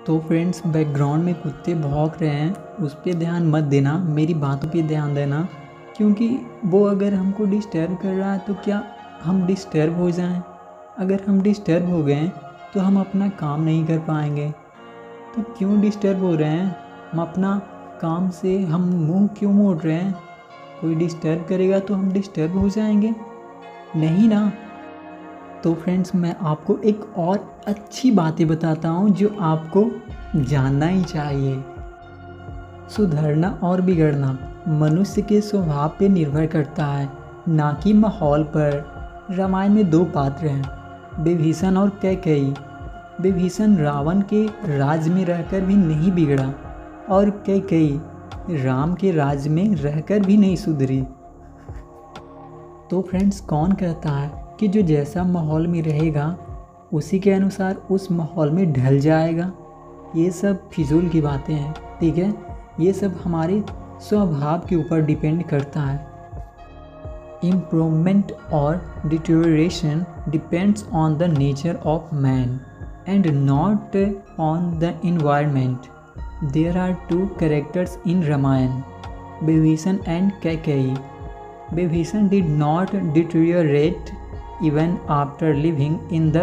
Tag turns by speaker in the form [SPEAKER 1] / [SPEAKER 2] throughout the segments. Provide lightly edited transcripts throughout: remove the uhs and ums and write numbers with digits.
[SPEAKER 1] तो friends, background में कुत्ते भौंक रहे हैं, उस पे ध्यान मत देना, मेरी बातों पे ध्यान देना, क्योंकि वो अगर हमको डिस्टर्ब कर रहा है तो क्या हम डिस्टर्ब हो जाएं? अगर हम डिस्टर्ब हो गए तो हम अपना काम नहीं कर पाएंगे। तो क्यों डिस्टर्ब हो रहे हैं? हम अपना काम से हम मुंह क्यों मोड़ रहे हैं? कोई डिस्टर्ब करेगा तो हम डिस्टर्ब हो जाएंगे? नहीं ना। तो फ्रेंड्स, मैं आपको एक और अच्छी बातें बताता हूँ जो आपको जानना ही चाहिए। सुधरना और बिगड़ना मनुष्य के स्वभाव पे निर्भर करता है, ना कि माहौल पर। रामायण में दो पात्र हैं, विभीषण और कैकेयी। विभीषण रावण के राज में रहकर भी नहीं बिगड़ा और कैकेयी राम के राज में रहकर भी नहीं सुधरी। तो फ्रेंड्स, कौन कहता है कि जो जैसा माहौल में रहेगा उसी के अनुसार उस माहौल में ढल जाएगा? ये सब फिजूल की बातें हैं, ठीक है। ये सब हमारे स्वभाव के ऊपर डिपेंड करता है। इम्प्रूवमेंट और deterioration depends on the nature of man and not on the environment. There are two characters in Ramayana, Vibhishan and Kaikeyi. Vibhishan did not deteriorate even after living in the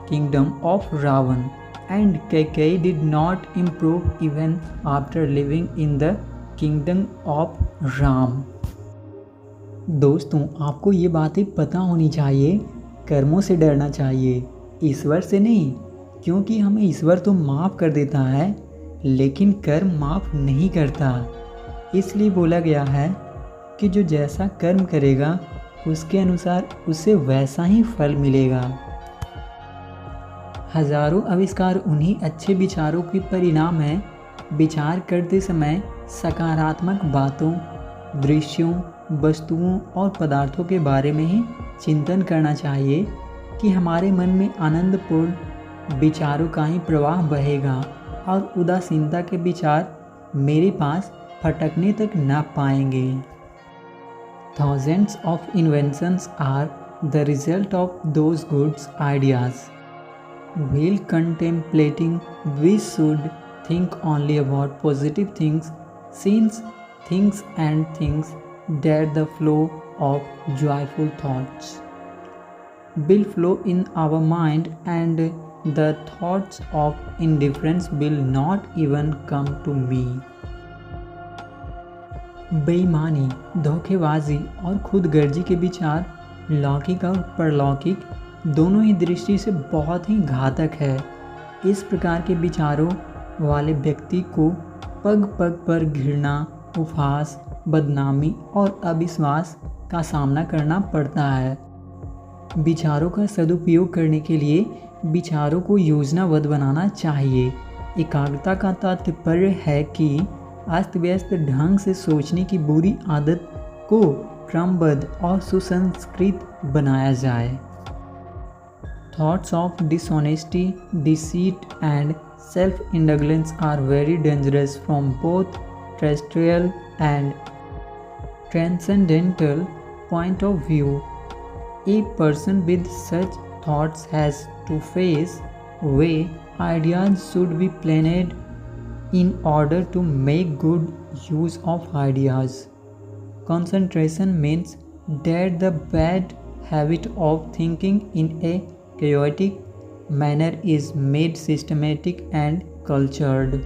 [SPEAKER 1] kingdom of Ravan, and Kaikeyi did not improve even after living in the kingdom of Ram. दोस्तों, आपको ये बातें पता होनी चाहिए। कर्मों से डरना चाहिए, ईश्वर से नहीं, क्योंकि हमें ईश्वर तो माफ़ कर देता है लेकिन कर्म माफ़ नहीं करता। इसलिए बोला गया है कि जो जैसा कर्म करेगा उसके अनुसार उसे वैसा ही फल मिलेगा। हजारों आविष्कार उन्हीं अच्छे विचारों के परिणाम हैं। विचार करते समय सकारात्मक बातों, दृश्यों, वस्तुओं और पदार्थों के बारे में ही चिंतन करना चाहिए कि हमारे मन में आनंदपूर्ण विचारों का ही प्रवाह बहेगा और उदासीनता के विचार मेरे पास फटकने तक ना पाएंगे। Thousands of inventions are the result of those good ideas. While contemplating, we should think only about positive things, since things and things that the flow of joyful thoughts will flow in our mind, and the thoughts of indifference will not even come to me. बेईमानी, धोखेबाजी और खुदगर्जी के विचार लौकिक और परलौकिक दोनों ही दृष्टि से बहुत ही घातक है। इस प्रकार के विचारों वाले व्यक्ति को पग पग पर घृणा, उपहास, बदनामी और अविश्वास का सामना करना पड़ता है। विचारों का सदुपयोग करने के लिए विचारों को योजनाबद्ध बनाना चाहिए। एकाग्रता का तात्पर्य है कि अस्त व्यस्त ढंग से सोचने की बुरी आदत को क्रमबद्ध और सुसंस्कृत बनाया जाए। Thoughts of dishonesty, deceit and self-indulgence are very dangerous from both terrestrial and transcendental point of view. A person with such thoughts has to face way ideas should be planned in order to make good use of ideas. Concentration means that the bad habit of thinking in a chaotic manner is made systematic and cultured.